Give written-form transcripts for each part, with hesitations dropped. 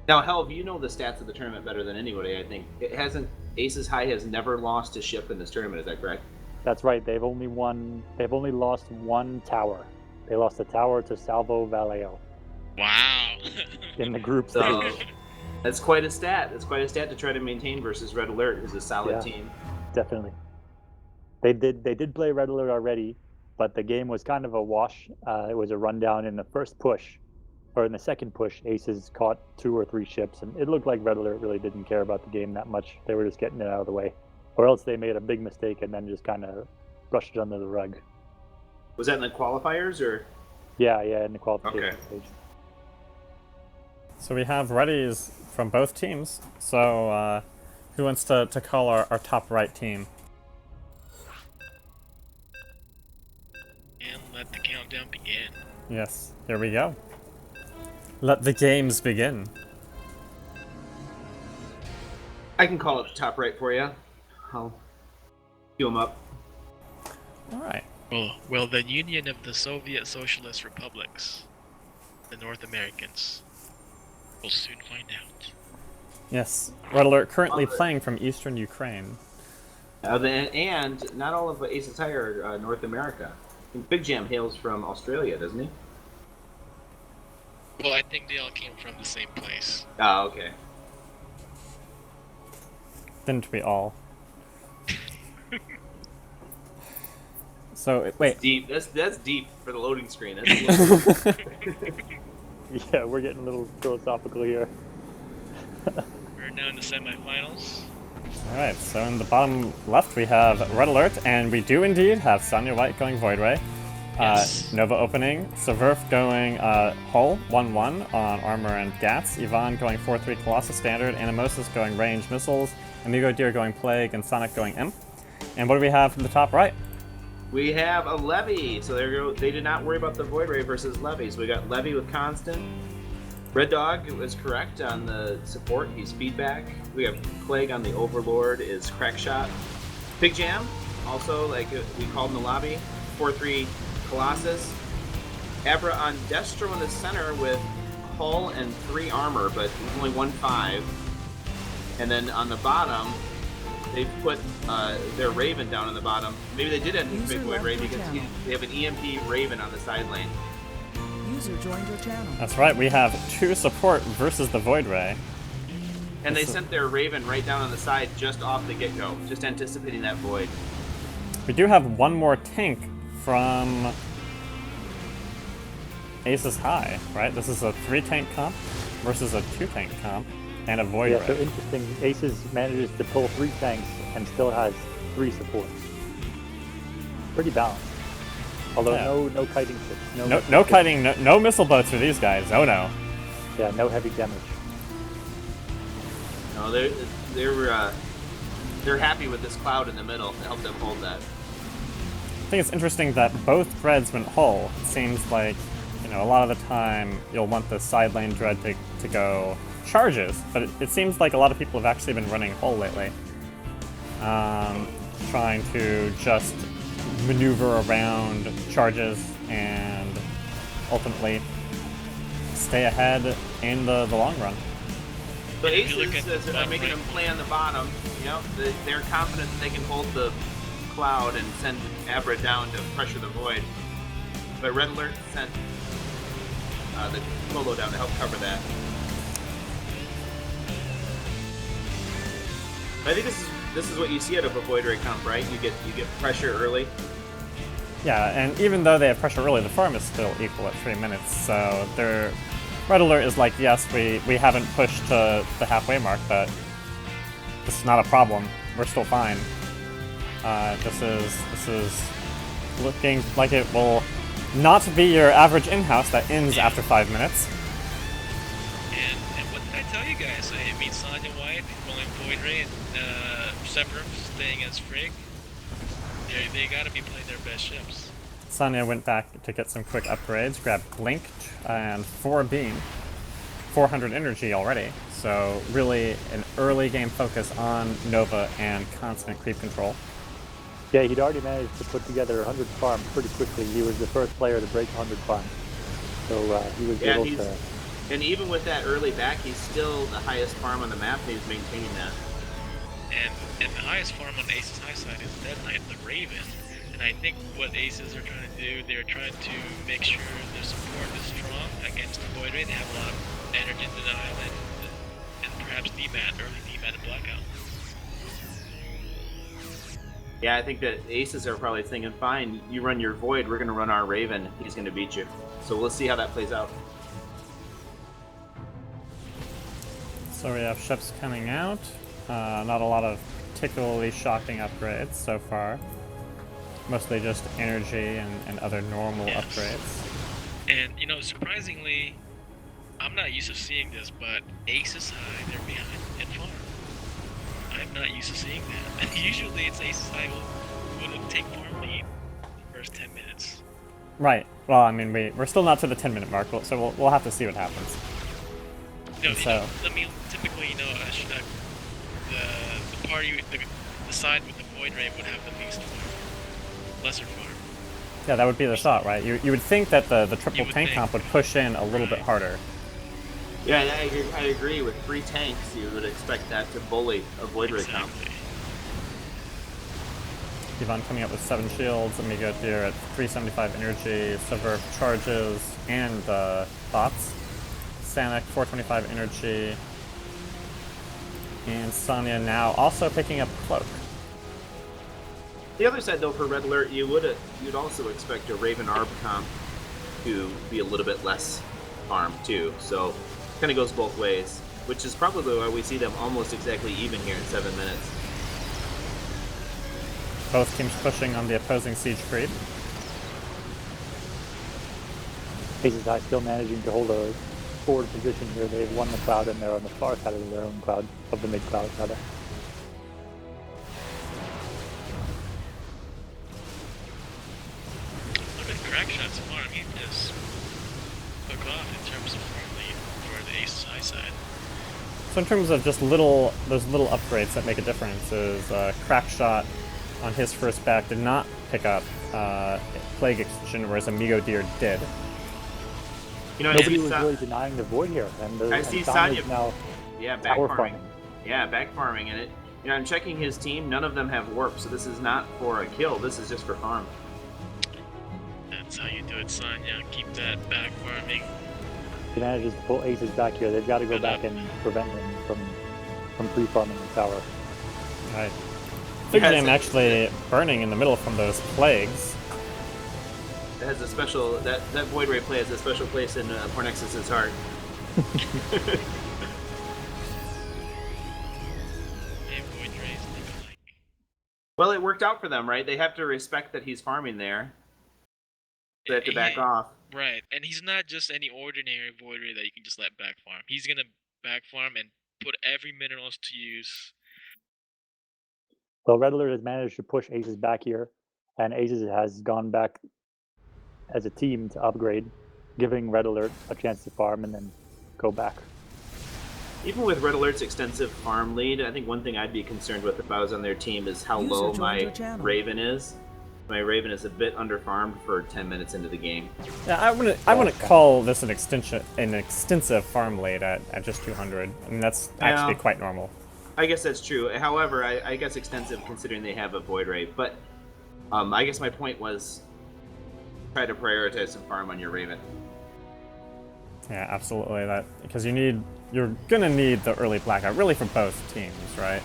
Now, Helv, you know the stats of the tournament better than anybody, I think. It hasn't AcesHi has never lost a ship in this tournament, is that correct? That's right. They've only lost one tower. They lost the tower to Salvo Vallejo. Wow. In the group So stage. that's quite a stat. That's quite a stat to try to maintain versus Red Alert, who's a solid team. Definitely. They did play Red Alert already, but the game was kind of a wash. It was a rundown in the first push, or in the second push. Aces caught 2 or 3 ships, and it looked like Red Alert really didn't care about the game that much. They were just getting it out of the way, or else they made a big mistake and then just kind of brushed it under the rug. Was that in the qualifiers, or? Yeah, in the qualification stage. So we have readies from both teams. So who wants to call our top right team? And let the countdown begin. Yes, here we go. Let the games begin. I can call it the top right for you. I'll queue them up. All right. Well, the Union of the Soviet Socialist Republics, the North Americans. We'll soon find out. Yes, Red Alert currently playing from eastern Ukraine. And not all of AcesHi are North America. I think Big Jam hails from Australia, doesn't he? Well, I think they all came from the same place. Oh, okay. Didn't we all? So wait. Deep. That's deep for the loading screen. Yeah, we're getting a little philosophical here. We're now in the semifinals. Alright, so in the bottom left we have Red Alert, and we do indeed have Sonya White going Void Ray. Yes. Nova opening, Severf going Hull 1-1 on Armor and Gats, Yvonne going 4-3 Colossus Standard, Animosis going Range Missiles, Amigo Deer going Plague, and Sonic going Imp. And what do we have from the top right? We have a Levy, so they did not worry about the Void Ray versus Levy. So we got Levy with Constant. Red Dog was correct on the support, he's feedback. We have Plague on the Overlord, is Crackshot. Big Jam, also, like we called in the lobby, 4-3 Colossus. Abra on Destro in the center with Hull and 3 armor, but only 1-5. And then on the bottom, they put their Raven down on the bottom. Maybe they did anticipate Void Ray because they have an EMP Raven on the side lane. User joined your channel. That's right, we have 2 support versus the Void Ray. And they sent their Raven right down on the side just off the get-go, just anticipating that Void. We do have one more tank from AcesHi, right? This is a 3-tank comp versus a 2-tank comp and a Void Ray. So interesting, Aces manages to pull 3 tanks and still has 3 supports. Pretty balanced. Although no kiting ships. No kiting, no missile boats for these guys. Oh no. Yeah, no heavy damage. No, they're happy with this cloud in the middle to help them hold that. I think it's interesting that both dreads went Hull. It seems like, a lot of the time you'll want the side lane dread to go charges, but it seems like a lot of people have actually been running Hull lately. Trying to just maneuver around charges and ultimately stay ahead in the long run. But Aces are making them play on the bottom. They're confident that they can hold the cloud and send Abra down to pressure the Void. But Red Alert sent the Colo down to help cover that. I think this is what you see out of a Void Ray comp, right? You get pressure early. Yeah, and even though they have pressure early, the farm is still equal at 3 minutes, so Red Alert is like, yes, we haven't pushed to the halfway mark, but this is not a problem. We're still fine. This is looking like it will not be your average in-house that ends after 5 minutes. And what did I tell you guys? I mean, Sonya White rolling Void Ray and Severf staying as Frig. They gotta be playing their best ships. Sonya went back to get some quick upgrades, grabbed Blink and 4 Beam. 400 energy already, so really an early game focus on Nova and constant creep control. Yeah, he'd already managed to put together 100 farm pretty quickly. He was the first player to break 100 farm. So he was able to And even with that early back, he's still the highest farm on the map, and he's maintaining that. And the highest farm on AcesHi side is Dead Knight the Raven. And I think what Aces are trying to do, they're trying to make sure their support is strong against the Void Ray. They have a lot of energy denial and perhaps early demat and blackout. Yeah, I think that Aces are probably thinking, fine, you run your Void, we're going to run our Raven, he's going to beat you. So we'll see how that plays out. So we have ships coming out. Not a lot of particularly shocking upgrades so far. Mostly just energy and other normal upgrades. And, you know, surprisingly, I'm not used to seeing this, but AcesHi, they're behind in farm. I'm not used to seeing that. And usually it's AcesHi who will take farm lead the first 10 minutes. Right. Well, I mean, we're still not to the 10-minute mark, so we'll have to see what happens. No, So, I mean, typically, you know, the party, the side with the Void Ray would have the least farm, lesser farm. yeah, that would be the thought, right? You would think that the triple would tank think. comp would push in a little bit harder. Yeah, I agree. With 3 tanks, you would expect that to bully a Void Ray comp. Exactly. Yvonne coming up with 7 shields, Amigo here at 375 energy, Silver charges, and bots. Sanic, 425 energy. And Sonya now also picking up Cloak. The other side, though, for Red Alert, you'd also expect a Raven Arb comp to be a little bit less farm, too. So, kind of goes both ways, which is probably why we see them almost exactly even here in 7 minutes. Both teams pushing on the opposing siege creep. AcesHi still managing to hold a forward position here. They've won the cloud and they're on the far side of their own cloud, of the mid cloud rather. Look at crack shots farm. He just took off in terms of farm lead for the AcesHi side. So in terms of just those little upgrades that make a difference is Crack Shot on his first back did not pick up Plague Extinction, whereas Amigo Deer did. You know, Nobody and was really denying the void here, and I see Sonya's Sonya now back tower farming. farming. Yeah, back farming, and I'm checking his team. None of them have warp, so this is not for a kill. This is just for farm. That's how you do it, Sonya. Keep that back farming. He manages to pull Aces back here. They've got to go back and prevent him from pre-farming the tower. Right. Figure Yes, Game actually burning in the middle from those plagues. It has a special that Void Ray play has a special place in Pornexus's heart. Hey, Void Rays look alike. Well, it worked out for them, right? They have to respect that he's farming there. They have to back off. Right, and he's not just any ordinary Void Ray that you can just let back farm. He's gonna back farm and put every minerals to use. Well, Red Alert has managed to push Aces back here, and Aces has gone back as a team to upgrade, giving Red Alert a chance to farm and then go back. Even with Red Alert's extensive farm lead, I think one thing I'd be concerned with if I was on their team is how User low joined my your channel. Raven is. My Raven is a bit underfarmed for 10 minutes into the game. Yeah, I wouldn't call this an extensive farm lead at just 200. I mean, that's actually Yeah. quite normal. I guess that's true. However, I guess extensive considering they have a Void Ray. But I guess my point was try to prioritize some farm on your Raven. Yeah, absolutely. That because you're gonna need the early blackout really for both teams, right?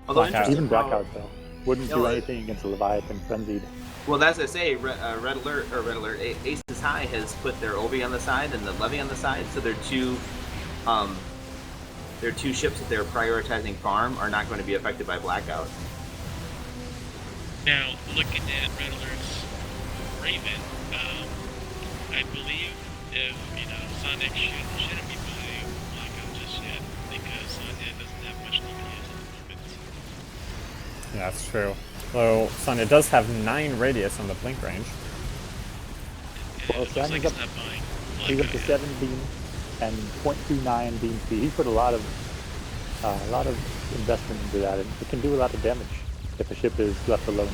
Although Blackout. interesting Even how- Blackout, though, wouldn't do No, anything against the Leviathan Frenzied. Well, as I say, Red Alert, AcesHi has put their Obi on the side and the Levy on the side, so their two ships that they're prioritizing farm are not going to be affected by blackout. Now, looking at Red Alert's Raven, I believe if, Sonic shouldn't be playing blackout just yet, because Sonya doesn't have much DPS at the moment. Yeah, that's true. Though Sonya does have 9 radius on the blink range. And Well, it looks like Sonya's he's up- not buying He's up to blackout 7 beam and 0.29 beam speed. He put a lot of investment into that, and it can do a lot of damage if a ship is left alone.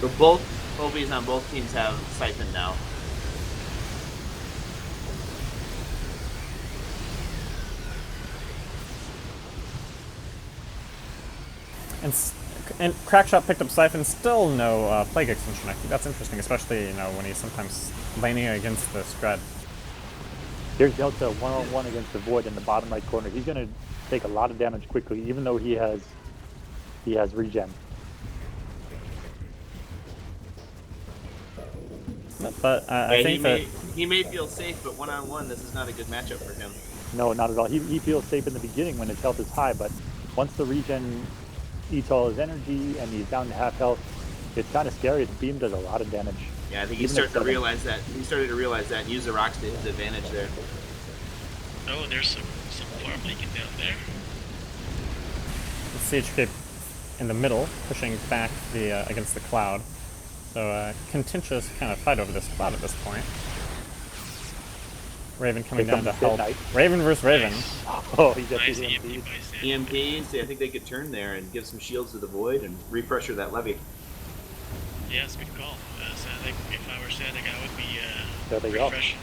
So both Obis on both teams have Siphon now. And Crackshot picked up Siphon, still no Plague Extension. I think that's interesting, especially, you know, when he's sometimes laning against the Scred. Here's Delta one-on-one against the Void in the bottom right corner. He's going to take a lot of damage quickly, even though he has regen. But I think he may feel safe, but one-on-one, this is not a good matchup for him. No, not at all. He feels safe in the beginning when his health is high, but once the regen eats all his energy and he's down to half health, it's kind of scary. The beam does a lot of damage. Yeah, I think he's starting to realize that. He started to realize that and use the rocks to his advantage there. Oh, there's some farm leaking down there. the Siege Cape in the middle, pushing back the against the Cloud. So contentious kind of fight over this Cloud at this point. Raven coming down to help. Raven versus Raven. Oh, he gets Nice his EMP EMP. by Sam. EMPs, I think they could turn there and give some shields to the Void and repressure that levy. Yeah, it's a good call. Sanic, if I were Sanic, I would be There they go. refreshing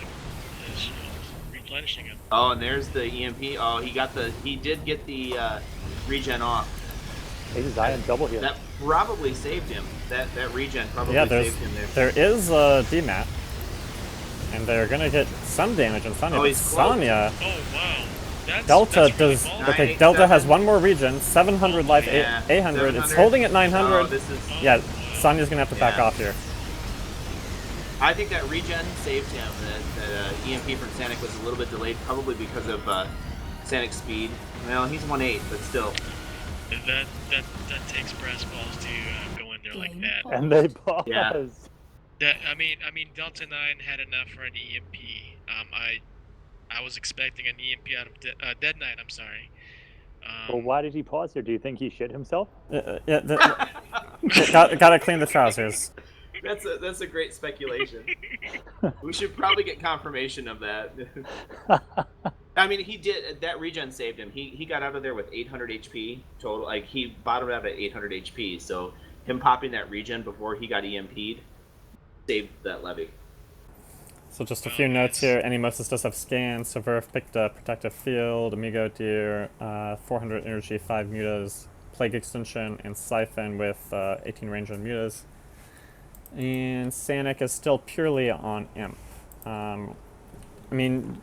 his shields, replenishing them. Oh, and there's the EMP. Oh, he did get the regen off. AcesHi and double here. That probably saved him. That regen probably saved him there. there is a DMAT, and they're gonna get some damage on Sonya. Oh, but he's close. Sonya, Oh wow, Delta that's really does. ballsy. Okay, 987. Delta has one more regen, 700 life, Yeah, 800. It's 700. holding at 900. Oh, this is. Yeah, Sonya's gonna have to back Yeah. off here. I think that regen saved him. That EMP from Sanic was a little bit delayed, probably because of Sanic's speed. Well, he's 1/8, but still. That takes brass balls to go in there like that. And they pause. Yeah. I mean, Delta 9 had enough for an EMP. I was expecting an EMP out of Dead Knight. I'm sorry. Well, why did he pause here? Do you think he shit himself? Gotta clean the trousers. That's a great speculation. We should probably get confirmation of that. I mean, he did. That regen saved him. He got out of there with 800 HP total. Like, he bottomed out at 800 HP. So him popping that regen before he got EMP'd saved that levy. So just a few notes here. Animosis does have scan. Severf picked up Protective Field, Amigo Deer, 400 energy, 5 mutas, Plague Extension, and Siphon with 18 range on mutas. And Sanic is still purely on Imp. I mean,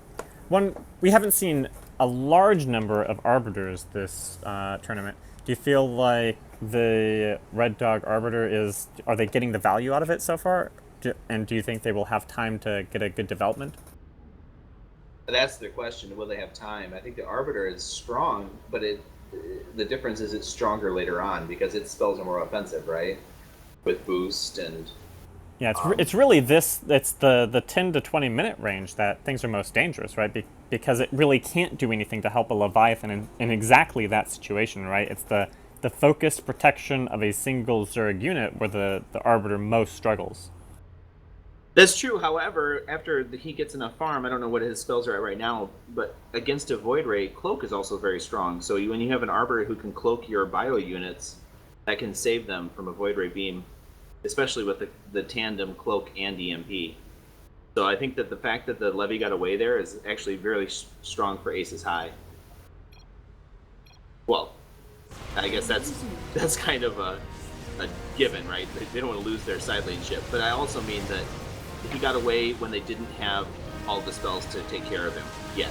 we haven't seen a large number of Arbiters this tournament. Do you feel like the Red Dog Arbiter are they getting the value out of it so far? And do you think they will have time to get a good development? That's the question. Will they have time? I think the Arbiter is strong, but the difference is it's stronger later on because its spells are more offensive, right? With boost and... Yeah, it's really it's the 10 to 20 minute range that things are most dangerous, right? Because it really can't do anything to help a Leviathan in exactly that situation, right? It's the focused protection of a single Zerg unit where the Arbiter most struggles. That's true. However, after he gets enough farm, I don't know what his spells are at right now, but against a Void Ray, Cloak is also very strong. So when you have an Arbiter who can cloak your bio units, that can save them from a Void Ray beam, especially with the tandem Cloak and EMP. So I think that the fact that the Levy got away there is actually very strong for AcesHi. Well, I guess that's kind of a given, right? They don't want to lose their side lane ship. But I also mean that he got away when they didn't have all the spells to take care of him yet.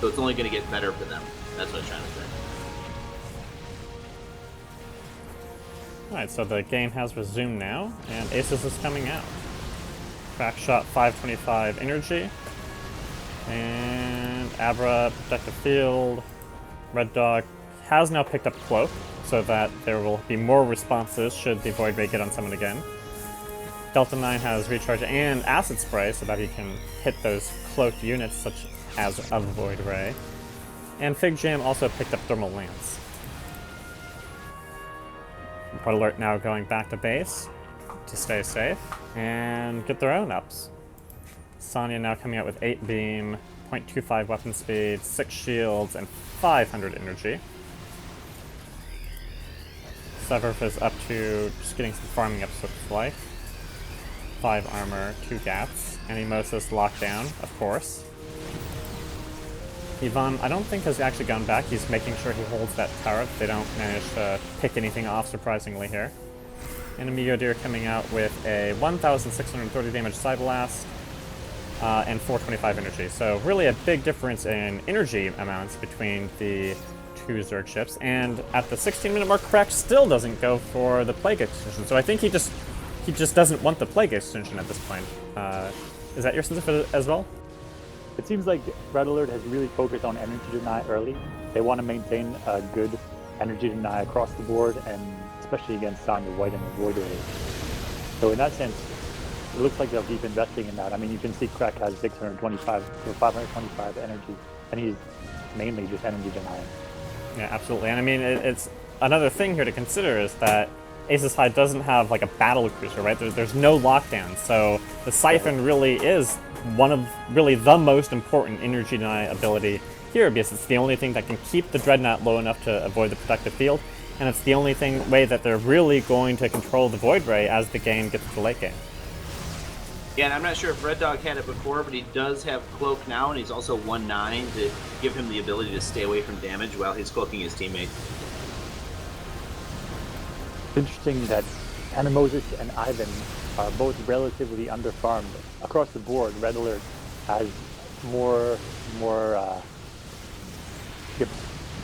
So it's only going to get better for them. That's what I'm trying to say. Alright, so the game has resumed now, and Aces is coming out. Crackshot 525 energy, and Abra Protective Field. Red Dog has now picked up Cloak, so that there will be more responses should the Void Ray get on someone again. Delta 9 has Recharge and Acid Spray, so that he can hit those cloaked units such as a Void Ray. And Fig Jam also picked up Thermal Lance. Report Alert now going back to base to stay safe and get their own ups. Sonya now coming out with 8 beam, 0.25 weapon speed, 6 shields, and 500 energy. Severf is up to just getting some farming ups with life. 5 armor, 2 gaps. Animosis lockdown, of course. Ivan, I don't think has actually gone back. He's making sure he holds that turret. They don't manage to pick anything off, surprisingly, here. Enemy Yodir coming out with a 1,630 damage Side Blast and 425 energy. So really a big difference in energy amounts between the two Zerg ships. And at the 16-minute mark, Crack still doesn't go for the Plague Extension. So I think he just doesn't want the Plague Extension at this point. Is that your sense of it as well? It seems like Red Alert has really focused on energy deny early. They want to maintain a good energy deny across the board, and especially against Sonya White and the Void Ray. So in that sense, it looks like they'll keep investing in that. I mean, you can see Crack has 625 or 525 energy, and he's mainly just energy denying. Yeah, absolutely. And I mean, it's another thing here to consider is that AcesHi doesn't have like a battle cruiser, right? There's no lockdown, so the Siphon really is one of the most important energy deny ability here, because it's the only thing that can keep the Dreadnought low enough to avoid the protective field, and it's the only way that they're really going to control the Void Ray as the game gets to the late game. Yeah, and I'm not sure if Red Dog had it before, but he does have Cloak now, and he's also 1/9 to give him the ability to stay away from damage while he's cloaking his teammate. It's interesting that Anamoses and Ivan are both relatively underfarmed. Across the board, Red Alert has more ships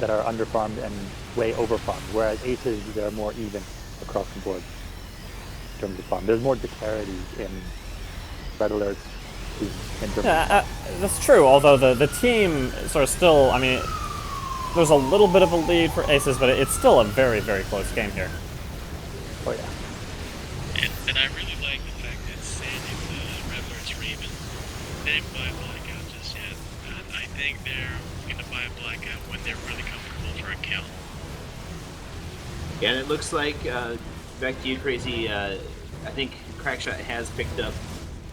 that are underfarmed and way overfarmed, whereas Aces, they're more even across the board in terms of farm. There's more disparity in Red Alert's team in terms of that's true, although the team sort of still, I mean, there's a little bit of a lead for Aces, but it's still a very, very close game here. Oh yeah. And I really like the fact that Sanding the Red Alert's Raven didn't buy a blackout just yet. I think they're going to buy a blackout when they're really comfortable for a kill. Yeah, and it looks like, back to you, Crazy, I think Crackshot has picked up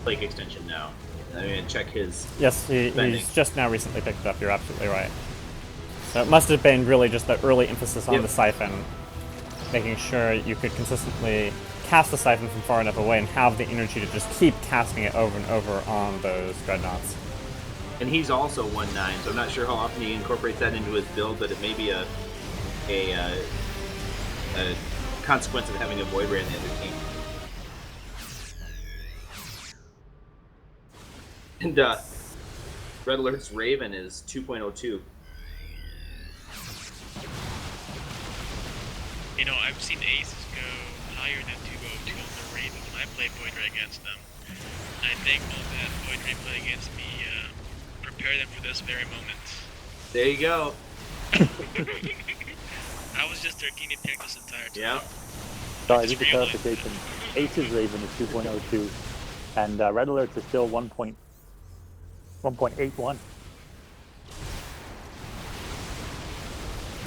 Plague Extension now. I'm going to check his Yes, spending. he's just now recently picked it up, you're absolutely right. So it must have been really just the early emphasis on the Siphon, making sure you could consistently cast the Siphon from far enough away and have the energy to just keep casting it over and over on those Dreadnoughts. And he's also 1/9, so I'm not sure how often he incorporates that into his build, but it may be a consequence of having a Void Ray on the other team. And Red Alert's Raven is 2.02. You know, I've seen Aces go higher than 202 on the Raven when I played Void Ray against them. I think all that Void Ray play against me prepared them for this very moment. There you go. I was just their guinea pig this entire time. Yeah. Sorry, just a clarification. Ace's Raven is 2.02, and Red Alert's is still 1.81.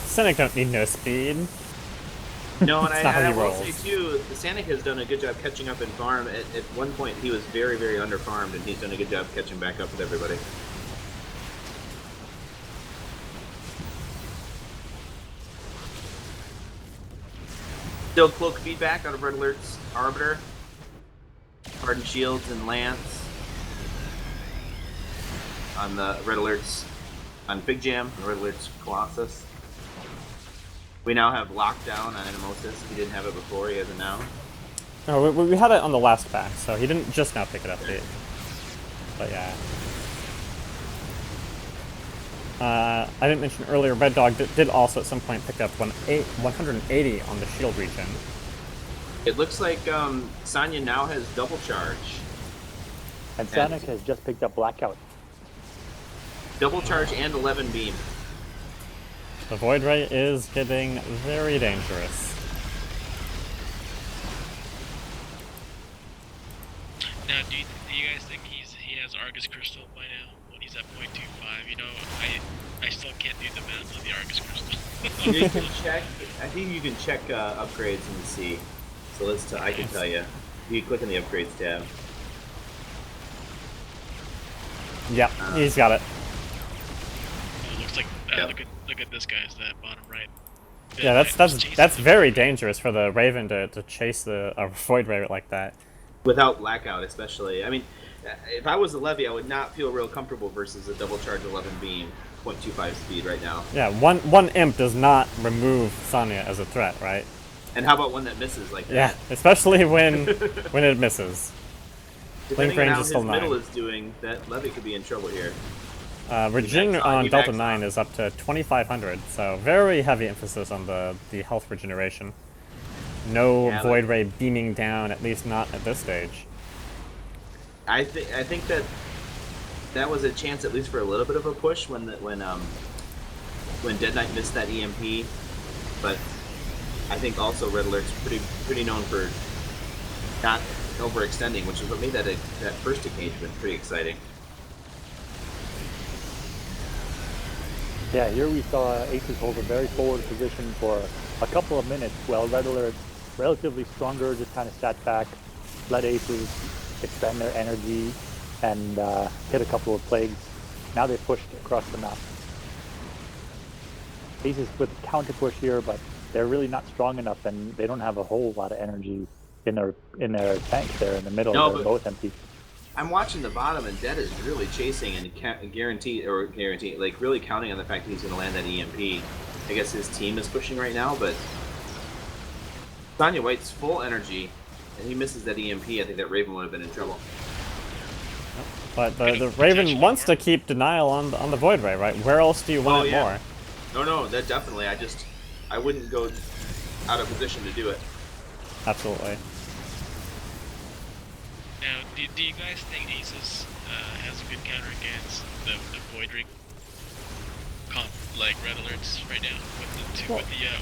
Cynic don't need no speed. No, and It's not how I he will rolls. say too, Sanic has done a good job catching up in farm. At one point, he was very, very underfarmed, and he's done a good job catching back up with everybody. Still cloak feedback out of Red Alert's Arbiter, Hardened Shields and Lance on the Red Alert's on Big Jam and Red Alert's Colossus. We now have lockdown on Animosis. He didn't have it before. He has it now. No, we had it on the last pack, so he didn't just now pick it up. But yeah. I didn't mention earlier, Red Dog did also at some point pick up 180 on the shield region. It looks like Sonya now has double charge. And Sonic has just picked up Blackout. Double charge and 11 beam. The Void Ray is getting very dangerous. Now, do you guys think he has Argus Crystal by now when he's at 0.25? You know, I still can't do the math on the Argus Crystal. You can check. I think you can check upgrades and see. So I can tell you. You click on the upgrades tab. Yep, he's got it. It looks like Yep. look at this guy's that bottom right. Yeah, that's Chasing very dangerous for the Raven to chase the Void Ray like that. Without blackout, especially. I mean, if I was a Levy, I would not feel real comfortable versus a double charge 11 beam, 0.25 speed right now. Yeah, one imp does not remove Sonya as a threat, right? And how about one that misses like that? Yeah, especially when it misses. Depending Link on range how is his still middle 9. is doing, that Levy could be in trouble here. Regen backs on, on he Delta backs 9 on. is up to 2,500, so very heavy emphasis on the health regeneration. No Yeah, Void Ray beaming down, at least not at this stage. I think that was a chance, at least for a little bit of a push when Dead Knight missed that EMP, but I think also Red Alert's pretty known for not overextending, which is what made that first engagement pretty exciting. Yeah, here we saw Aces hold a very forward position for a couple of minutes while Red Alert, relatively stronger, just kind of sat back, let Aces expend their energy, and hit a couple of plagues. Now they pushed across the map. Aces with counter push here, but they're really not strong enough, and they don't have a whole lot of energy in their tanks there in the middle. No, They're but both empty. I'm watching the bottom, and Dead is really chasing and like really counting on the fact that he's going to land that EMP. I guess his team is pushing right now, but Sonya White's full energy, and he misses that EMP. I think that Raven would have been in trouble. But the Raven wants to keep denial on the Void Ray, right? Where else do you want it more? No, that definitely. I wouldn't go out of position to do it. Absolutely. Now, do you guys think Aces has a good counter against the Void Ring comp, like Red Alerts right now with the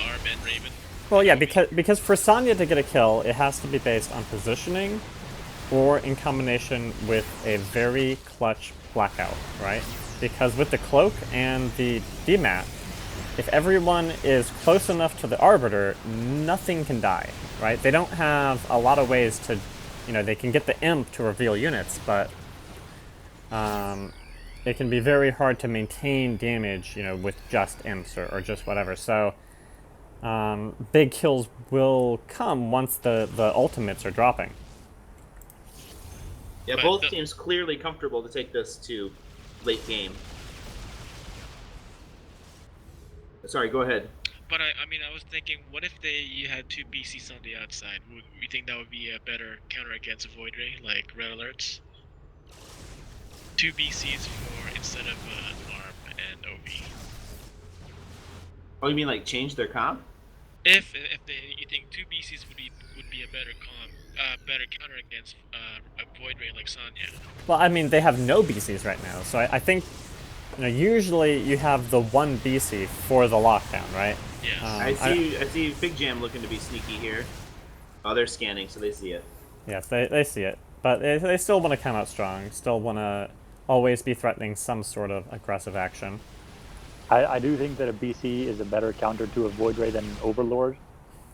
Arm and Raven? Well, yeah, because for Sonya to get a kill, it has to be based on positioning, or in combination with a very clutch blackout, right? Because with the cloak and the DMAT, if everyone is close enough to the Arbiter, nothing can die, right? They don't have a lot of ways to, they can get the imp to reveal units, but it can be very hard to maintain damage, with just imps or just whatever. So big kills will come once the ultimates are dropping. Yeah, But both teams clearly comfortable to take this to late game. Sorry, go ahead. But I was thinking, what if you had two BCs on the outside? Would you think that would be a better counter against a Void Ray, like Red Alerts? Two BCs instead of ARM and OV. Oh, you mean like change their comp? If you think two BCs would be a better counter against a Void Ray like Sonya? Well, I mean, they have no BCs right now, so I think, usually you have the one BC for the lockdown, right? Yes. I see Big Jam looking to be sneaky here. Oh, they're scanning, so they see it. Yes, they see it, but they still want to come out strong, still want to always be threatening some sort of aggressive action. I do think that a BC is a better counter to a Void Ray than Overlord,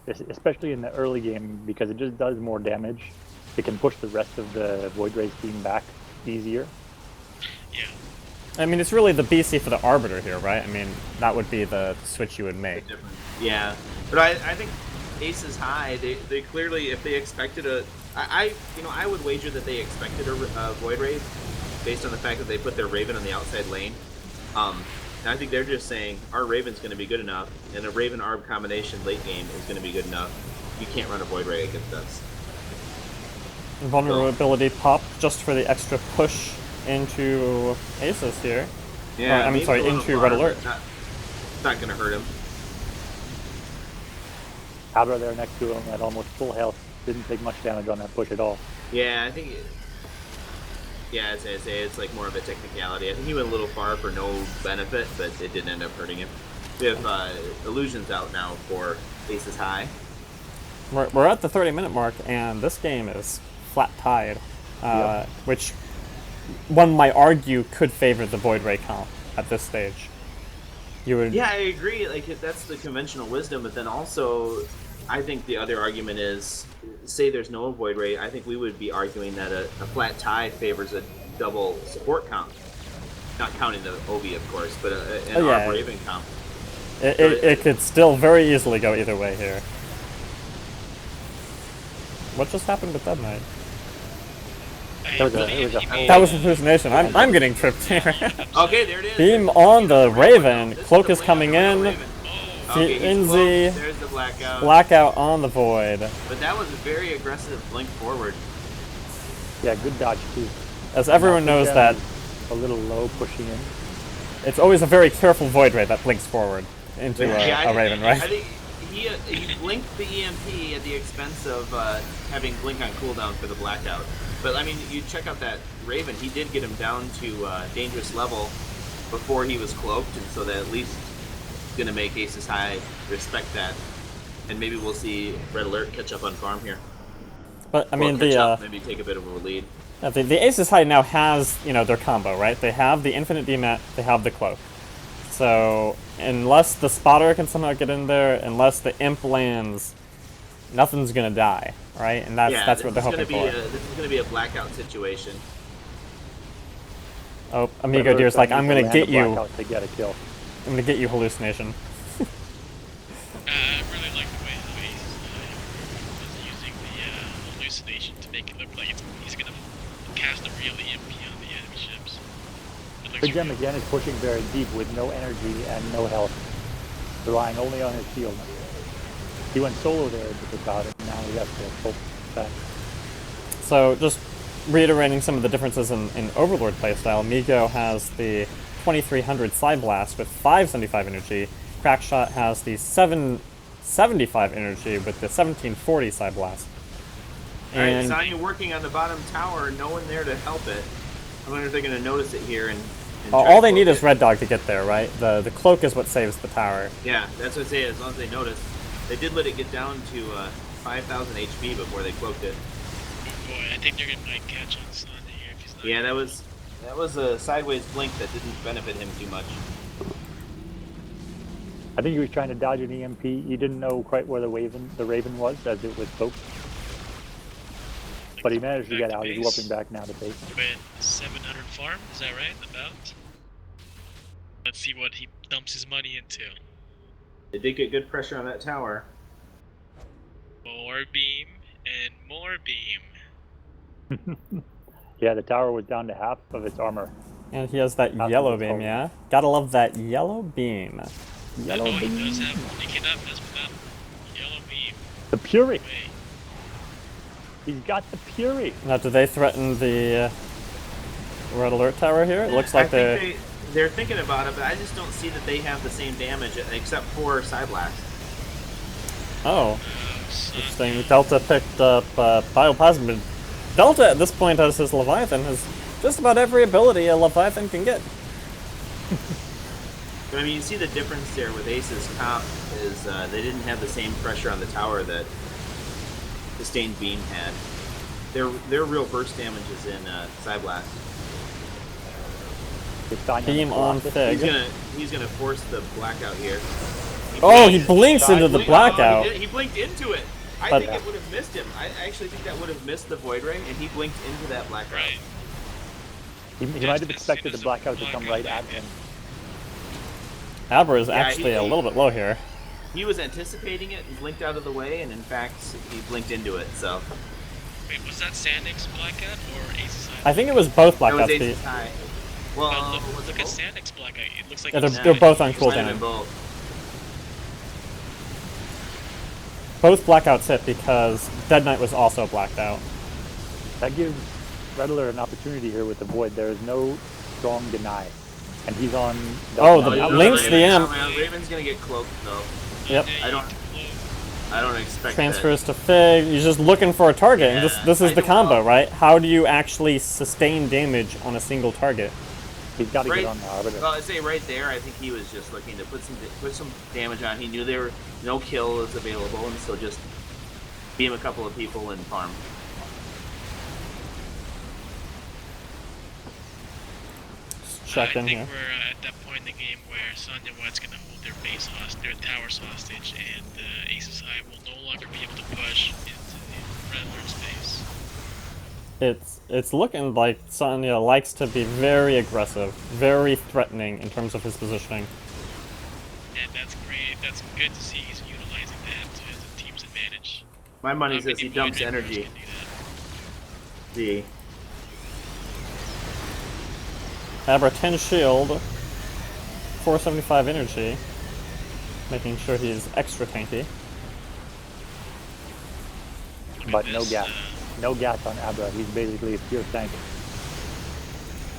especially in the early game, because it just does more damage. It can push the rest of the Void Ray's team back easier. Yeah. I mean, it's really the BC for the Arbiter here, right? I mean, that would be the switch you would make. Yeah, but I think AcesHi, they clearly, if they expected I would wager that they expected a Void Ray based on the fact that they put their Raven on the outside lane. And I think they're just saying our Raven's going to be good enough, and a Raven Arb combination late game is going to be good enough. You can't run a Void Ray against us. Vulnerability pop just for the extra push into Aces here. Yeah, I'm sorry, into Red Alert. It's not going to hurt him. Abra there next to him at almost full health. Didn't take much damage on that push at all. Yeah, I think. As I say, it's like more of a technicality. I think he went a little far for no benefit, but it didn't end up hurting him. We have Illusions out now for AcesHi. We're at the 30-minute mark, and this game is flat tied, which one might argue could favor the Void Ray comp at this stage. Yeah, I agree. Like, that's the conventional wisdom, but then also, I think the other argument is, say there's no Void Ray, I think we would be arguing that a flat tie favors a double support comp. Not counting the OB, of course, but an Arb Raven comp. It could still very easily go either way here. What just happened with Dead Knight? That was hallucination. I'm getting tripped here. Okay, there it is. Beam There's on the real one, Raven. though. This Cloak is is the coming real in. Raven. Okay, he's Inzi. cloaked. There's the blackout. Blackout on the Void. But that was a very aggressive blink forward. Yeah, good dodge too. As everyone knows that A little low pushing in. it's always a very careful Void Ray that blinks forward into a Raven, right? I think he blinked the EMP at the expense of having blink on cooldown for the blackout. But I mean, you check out that Raven. He did get him down to dangerous level before he was cloaked, and so that at least is going to make AcesHi respect that. And maybe we'll see Red Alert catch up on farm here. But I mean, maybe take a bit of a lead. the AcesHi now has, you know, their combo, right? They have the Infinite DMAT, they have the Cloak. So unless the Spotter can somehow get in there, unless the Imp lands, nothing's gonna die, right? And that's what they're hoping for. This is gonna be a blackout situation. Oh, Amigo Deer's like, I'm gonna get you. To get a kill. I'm gonna get you, hallucination. I really like the way AcesHi was using the hallucination to make it look like he's gonna cast a real EMP on the enemy ships. Big Gem again is pushing very deep with no energy and no health, relying only on his shield. He went solo there to the god, and now he has to pull back. So just reiterating some of the differences in Overlord playstyle, Migo has the 2300 Side Blast with 575 energy. Crackshot has the 775 energy with the 1740 Side Blast. Alright, Sonya working on the bottom tower, no one there to help it. I wonder if they're going to notice it here and all they need is Red Dog to get there, right? The Cloak is what saves the tower. Yeah, that's what I say, as long as they notice. They did let it get down to 5,000 HP before they cloaked it. Oh boy, I think they're gonna might catch on Sonya here if he's not. Yeah, that was a sideways blink that didn't benefit him too much. I think he was trying to dodge an EMP. He didn't know quite where the Raven was as it was cloaked. But he managed to get out. He's warping back now to base. With 700 farm, is that right? About. Let's see what he dumps his money into. They did get good pressure on that tower. More beam and more beam. Yeah, the tower was down to half of its armor. And he has that yellow beam, yeah? Gotta love that yellow beam. Yellow beam. He does have. He cannot mess with that yellow beam. The Fury. Wait. He's got the Fury. Now, do they threaten the Red Alert tower here? It looks like they're thinking about it, but I just don't see that they have the same damage except for Side Blast. Oh, interesting. Delta picked up Bioplasma. Delta at this point as his Leviathan has just about every ability a Leviathan can get. But I mean, you see the difference there with Ace's comp is they didn't have the same pressure on the tower that Sustained Beam had. Their real burst damage is in Side Blast. Beam on Fig. He's gonna force the blackout here. He blinks into the blackout. He blinked into it. I think it would have missed him. I actually think that would have missed the Void Ray, and he blinked into that blackout. Right. He might have expected the blackout to come right at him. Abra is actually a little bit low here. He was anticipating it and blinked out of the way, and in fact, he blinked into it. So. Wait, was that Sandix blackout or AcesHi? I think it was both That was blackouts. AcesHi. Well, look at Sandix blackout. It looks like Yeah, they're both on Might have been cooldown. both. Both blackouts hit because Dead Knight was also blacked out. That gives Redler an opportunity here with the Void. There is no strong deny. And he's on... Links the Imp. Raven's gonna get cloaked, though. Yep. I don't expect Transfers to Fig. You're just looking for a target, and this is the combo, right? How do you actually sustain damage on a single target? He's got to get on the Arbiter. Well, I'd say right there, I think he was just looking to put some damage on. He knew there were no kill is available, and so just beam a couple of people and farm. Check in I think here. we're at that point in the game where Sonya White's gonna hold their base hostage, their towers hostage, and AcesHi will no longer be able to push into the Red Alert space. It's looking like Sonya likes to be very aggressive, very threatening in terms of his positioning. And that's great. That's good to see he's utilizing that to his team's advantage. My money Not says many he dumps Void Raiders energy. can do that. See, Abra 10 shield, 475 energy, making sure he's extra tanky. But no gas. No gas on Abra. He's basically a pure tank.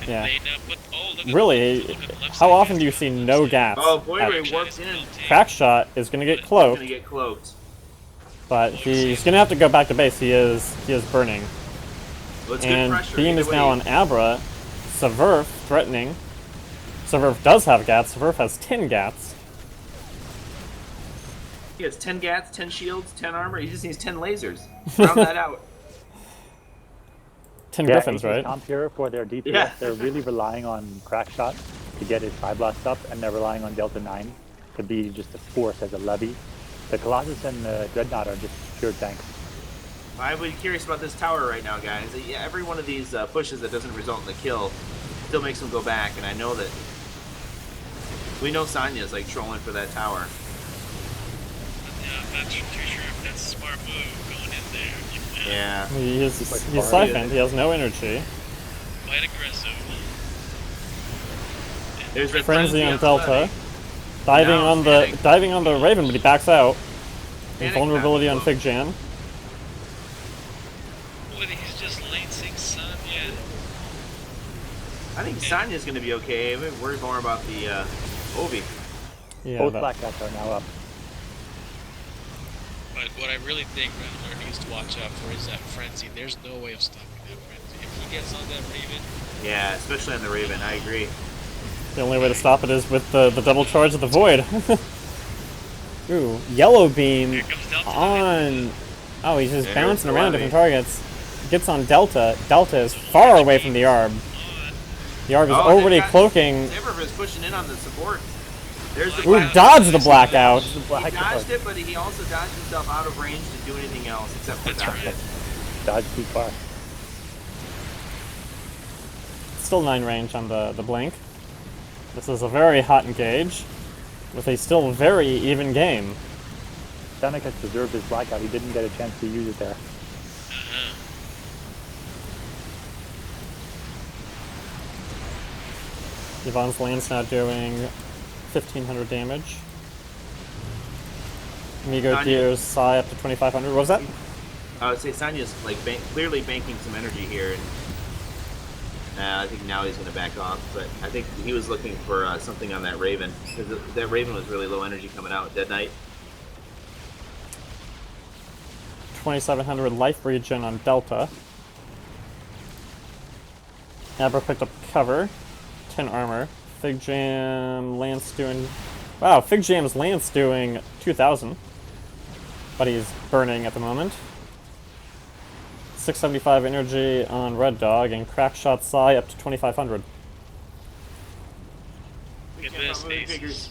Yeah. Look Really, at the left how side, often guys, do you look see at the left no side. gas? Oh, Void at- Ray warps in. Crack shot is gonna get He's cloaked, gonna get cloaked. but he's gonna have to go back to base. He is burning. Well, it's good And pressure. Beam either is now way. on Abra. Severf threatening. Severf does have Gats. Severf has 10 Gats. He has 10 gats, 10 shields, 10 armor. He just needs 10 lasers. Round that out. 10 Yeah, Griffins, Aces right? comp here for their DPS. Yeah. They're really relying on Crackshot to get his Tri-Blast up, and they're relying on Delta 9 to be just a force as a levy. The Colossus and the Dreadnought are just pure tanks. I'm really curious about this tower right now, guys. Yeah, every one of these pushes that doesn't result in the kill still makes them go back, and I know that we know Sanya's like trolling for that tower. Yeah, I'm not too sure if that's a smart move going in there. Yeah. He's siphoned. He has no energy. Quite aggressive. There's the Frenzy on Delta. Levy. Diving Now on panic. diving on the Raven, but he backs out. Panic Vulnerability time. on Fig Jam. Boy, he's just lane sync Sanya. I think Sanya's going to be okay. We're worried more about the Ovi. Yeah, Both that- Black Cats are now up. But what I really think Rattler needs to watch out for is that Frenzy. There's no way of stopping that Frenzy. If he gets on that Raven, Yeah, especially on the Raven. I agree. The only way to stop it is with the double charge of the Void. Ooh, Yellow Beam here comes Delta. on... Oh, he's just There's bouncing the around Levy. different targets. Gets on Delta. Delta is far away from the Arb. The Arb is Oh, already they've got- cloaking. Zimmer is pushing in on the support. There's the Ooh, blackout. dodge the blackout. He Blackout. dodged it, but he also dodged himself out of range to do anything else except for That's dodge right. it. Dodge too far. Still 9 range on the blink. This is a very hot engage with a still very even game. Sonic has preserved his blackout. He didn't get a chance to use it there. Yvonne's Land's now doing 1,500 damage. Migo Tanya. Gears Psy up to 2,500. What was that? I would say Sanya's like clearly banking some energy here, and I think now he's going to back off. But I think he was looking for something on that Raven because that Raven was really low energy coming out. Dead Knight. 2,700 life regen on Delta. Abra picked up cover. 10 armor. Fig Jam, Lance doing... Wow, Fig Jam's Lance doing 2,000. But he's burning at the moment. 675 energy on Red Dog, and Crackshot Psy up to 2,500. Look at Jam this, probably Aces. figures.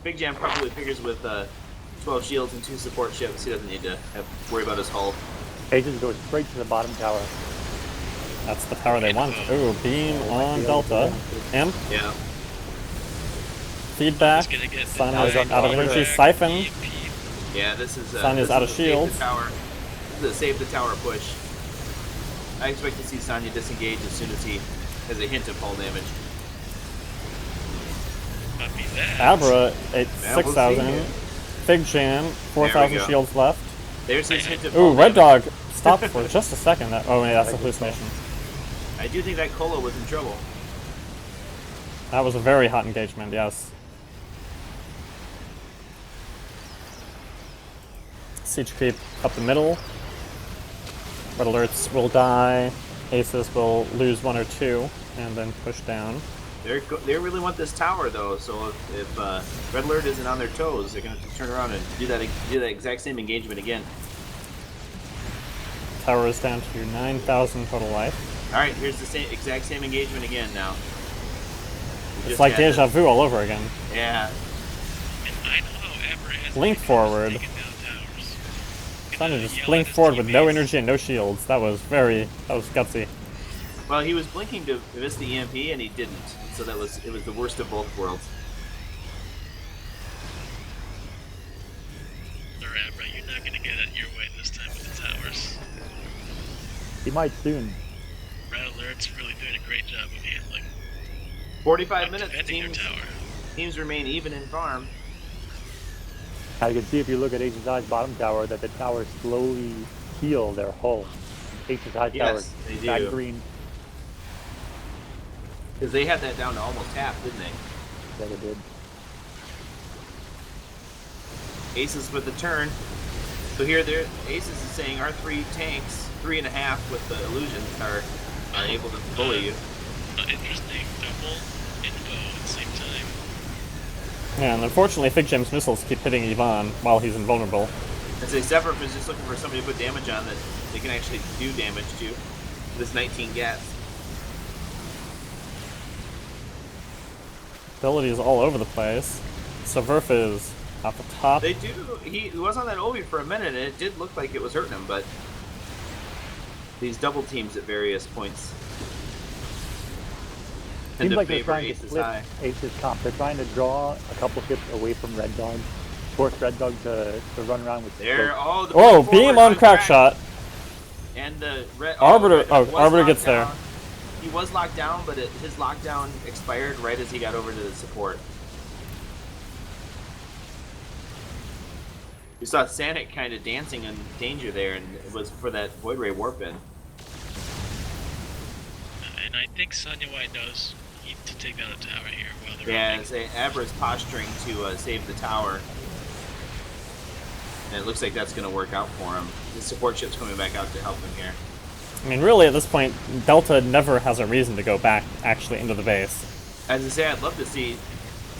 Big Jam probably figures with 12 shields and 2 support ships. He doesn't need to worry about his hull. Aces goes straight to the bottom tower. That's the power they want. Ooh, beam on Delta. Imp, Yeah. feedback. He's gonna get Sanya's denied out of on energy. Delta. Siphon. EMP. Yeah, this is Sanya's this out is of the save shields. the tower. This is a save the tower push. I expect to see Sanya disengage as soon as he has a hint of hull damage. I mean, that. Abra at Yeah, we'll 6,000. see. Fig Jam, There 4,000 we go. shields left. There's his hint of Ooh, hull Red damage. Dog stopped for just a second. Oh, wait, that's a hallucination. I do think that Cola was in trouble. That was a very hot engagement, yes. Siege creep up the middle. Red alerts will die. Aces will lose 1 or 2 and then push down. They really want this tower though, so if Red Alert isn't on their toes, they're gonna have to turn around and do that exact same engagement again. Tower is down to 9,000 total life. All right, here's the exact same engagement again now. We It's just like had deja vu all over again. Yeah, And I know how Abra has Blink been forward. taking down towers. Trying to Gonna just yell blink at his forward with no teammates. energy and no shields. That was gutsy. well, he was blinking to miss the EMP and he didn't, so it was the worst of both worlds. Alright, Abra, you're not gonna get it your way this time with the towers. He might soon. Red Alert's really doing a great job of handling. 45 Not minutes. defending their tower. Teams remain even in farm. Now you can see if you look at AcesHi's bottom tower that the towers slowly heal their hull. AcesHi tower Yes, they is back do. green. Because they had that down to almost half, didn't they? Yeah, they did. Aces with the turn. So here, Aces is saying our 3 tanks, 3.5 with the illusions are able to bully you. Interesting. Double info at the same time. Yeah, and unfortunately, Fig Gem's missiles keep hitting Yvonne while he's invulnerable. I'd say Sephiroth is just looking for somebody to put damage on that they can actually do damage to. This 19 gas. Abilities all over the place. Saverf is at the top. They do. He was on that Obi for a minute, and it did look like it was hurting him, but these double teams at various points tend Seems to like they're favor trying to Aces split High. Ace's comp. They're trying to draw a couple ships away from Red Dog, force Red Dog to run around with There, cloak. oh, the Oh, push beam forward on crack shot. And the red Arbiter- Red Dog oh, was Arbiter locked gets there. down. He was locked down, but his lockdown expired right as he got over to the support. You saw Sanic kind of dancing in danger there, and it was for that Void Ray warp in. And I think Sonya White knows need to take down a tower here while they're Yeah, running. Abra's posturing to save the tower. And it looks like that's going to work out for him. The support ship's coming back out to help him here. I mean, really, at this point, Delta never has a reason to go back actually into the base. As I say, I'd love to see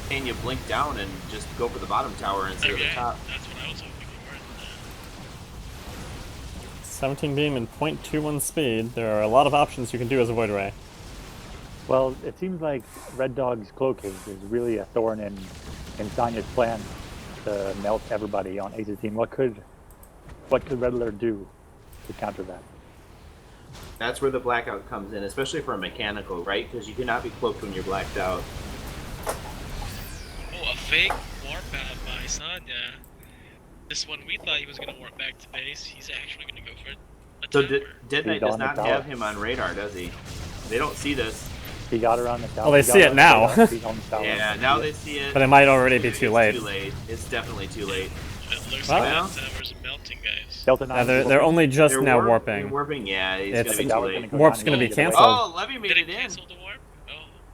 Tanya blink down and just go for the bottom tower instead of the Okay, top. that's what I was hoping for. 17 beam and 0.21 speed. There are a lot of options you can do as a Void Ray. Well, it seems like Red Dog's cloak is really a thorn in Sonya's plan to melt everybody on Ace's team. What could Red Alert do to counter that? That's where the blackout comes in, especially for a mechanical, right? Because you cannot be cloaked when you're blacked out. Oh, a fake warp out by Sonya. This one we thought he was going to warp back to base. He's actually going to go for a So tower. Dead Knight He's does on the not tower. have him on radar, does he? They don't see this. He got around the tower. Well, they He got see it around the now. tower. He's on the tower. Yeah, now they see it. But it might already be It's too late. Too late. It's definitely too late. It looks Well- like that tower's melting, guys. Delta Yeah, 9. they're only just They're now warping. warping. Warping, yeah. He's It's- gonna be The too tower's late. gonna go Warp's down gonna be and get away. canceled. Oh, Levy made Did it it in. cancel the warp? Oh.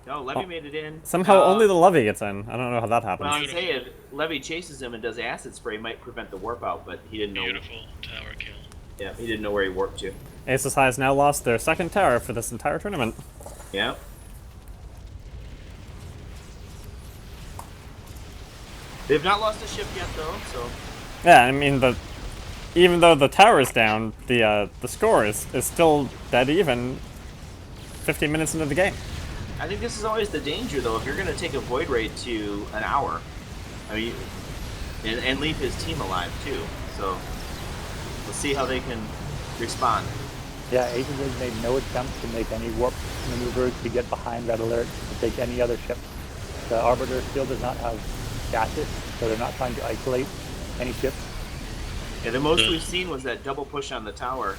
No, Levy made it in. Somehow only the Levy gets in. I don't know how that happens. Well, I'm saying if Levy chases him and does acid spray, it might prevent the warp out, but he didn't know. Beautiful tower kill. Yeah, he didn't know where he warped to. AcesHi has now lost their second tower for this entire tournament. Yeah. They've not lost a ship yet, though. So Yeah, I mean, even though the tower is down, the score is still dead even 15 minutes into the game. I think this is always the danger, though. If you're going to take a void raid to an hour, I mean, and leave his team alive too. So we'll see how they can respond. Yeah, Aces has made no attempt to make any warp maneuvers to get behind Red Alert to take any other ship. The Arbiter still does not have gases, so they're not trying to isolate any ships. Yeah, the most we've seen was that double push on the tower.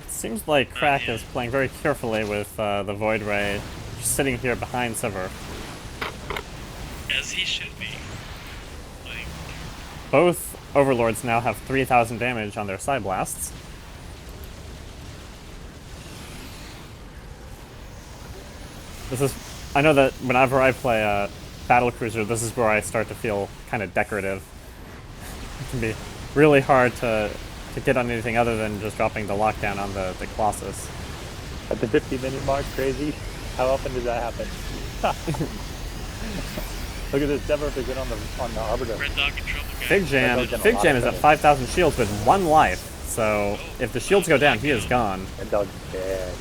It seems like Crack is playing very carefully with the Void Ray, just sitting here behind Sever. As he should be. Like, Both Overlords now have 3,000 damage on their side blasts. I know that whenever I play a battle cruiser, this is where I start to feel kind of decorative. It can be really hard to get on anything other than just dropping the lockdown on the Colossus. At the 50-minute mark, crazy. How often does that happen? Look at this, Sever is in on the Arbiter. Red Dog in trouble, guys. Fig Jam Red Dog's Fig in a Jam lot is of at trouble. 5,000 shields with 1 life. So if the shields go down, he is gone. Red Dog's dead.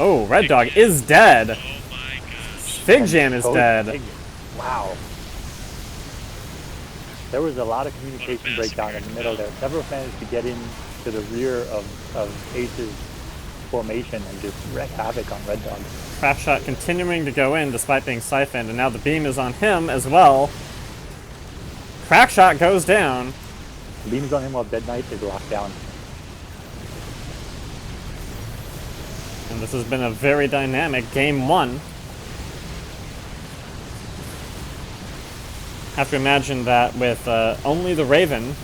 Oh, Red Dog is dead. Oh my gosh. Fig Jam is Code dead. Pig. Wow. There was a lot of communication breakdown in the middle there. Several managed to get into the rear of Ace's formation and just wreak havoc on Red Dog. Crash shot continuing to go in despite being siphoned, and now the beam is on him as well. Crack shot goes down. The beam's on him while Dead Knight is locked down. And this has been a very dynamic game 1 have to imagine that with only the Raven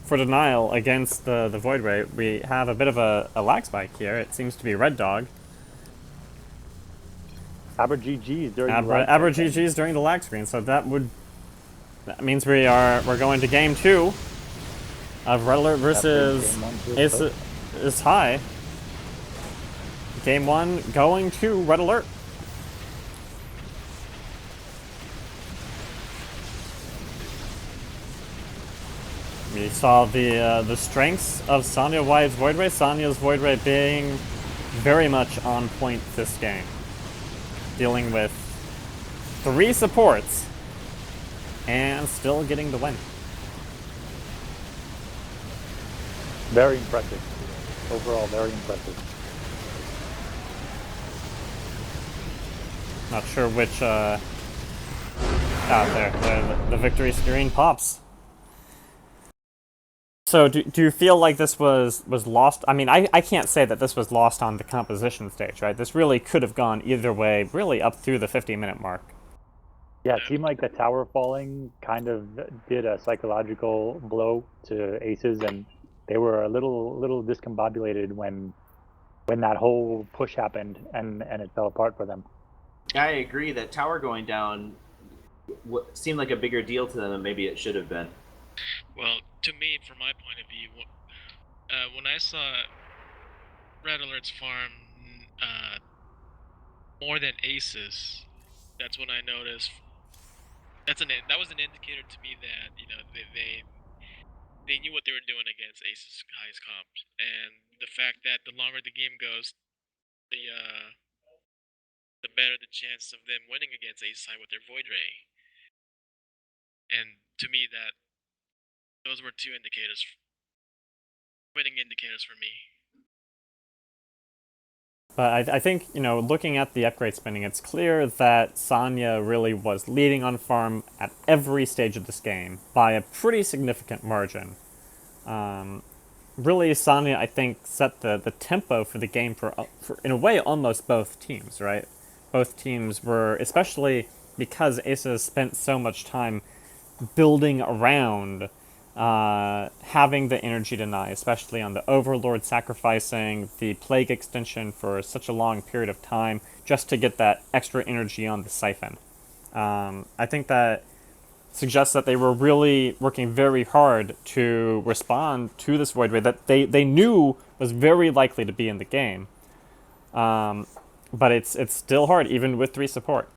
for denial against the Void Ray, we have a bit of a lag spike here. It seems to be Red Dog. Aber GG's during the lag Aber screen. GG's during the lag screen, so that means we're going to game 2 of Red Alert versus AcesHi. Game 1 going to Red Alert. We saw the strengths of Sonya White's Void Ray. Sonya's Void Ray being very much on point this game. Dealing with 3 supports and still getting the win. Very impressive. Overall, very impressive. Not sure which there, the victory screen pops. So do you feel like this was lost? I mean, I can't say that this was lost on the composition stage, right? This really could have gone either way, really up through the 50-minute mark. Yeah, it seemed like the tower falling kind of did a psychological blow to Aces, and they were a little discombobulated when that whole push happened and it fell apart for them. I agree that tower going down seemed like a bigger deal to them than maybe it should have been. Well, to me, from my point of view, when I saw Red Alert's farm more than Aces, that's when I noticed. That was an indicator to me that they knew what they were doing against AcesHi's comp, and the fact that the longer the game goes, the better the chance of them winning against AcesHi with their Void Ray. And to me, those were 2 indicators, winning indicators for me. But I think, looking at the upgrade spending, it's clear that Sonya really was leading on farm at every stage of this game by a pretty significant margin. Really, Sonya, I think, set the tempo for the game for, in a way, almost both teams, right? Both teams were, especially because Aces spent so much time building around having the energy deny, especially on the Overlord sacrificing the Plague extension for such a long period of time just to get that extra energy on the Siphon. I think that suggests that they were really working very hard to respond to this Void Ray that they knew was very likely to be in the game. But it's still hard, even with 3 support.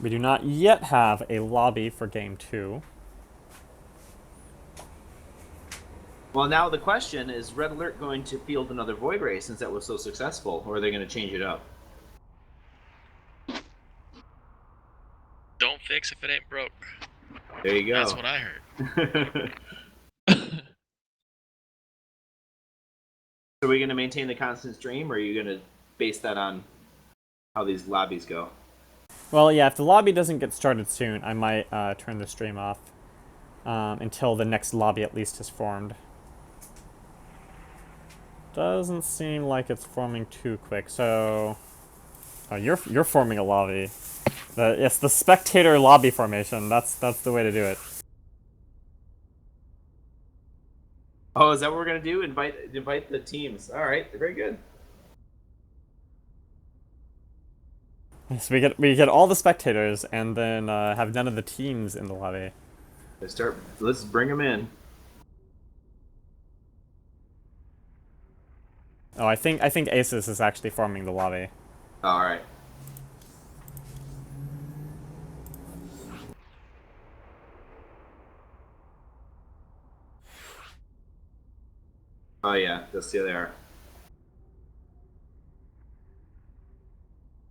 We do not yet have a lobby for Game 2. Well, now the question is Red Alert going to field another Void Ray since that was so successful, or are they going to change it up? Don't fix if it ain't broke. There you go. That's what I heard. So are we going to maintain the constant stream, or are you going to base that on how these lobbies go? Well, yeah, if the lobby doesn't get started soon, I might turn the stream off until the next lobby at least is formed. Doesn't seem like it's forming too quick, so... Oh, you're forming a lobby. It's the spectator lobby formation. That's the way to do it. Oh, is that what we're going to do? Invite the teams. All right, very good. So we get all the spectators and then have none of the teams in the lobby. Let's bring them in. Oh, I think Aces is actually forming the lobby. All right. Oh yeah, that's the other.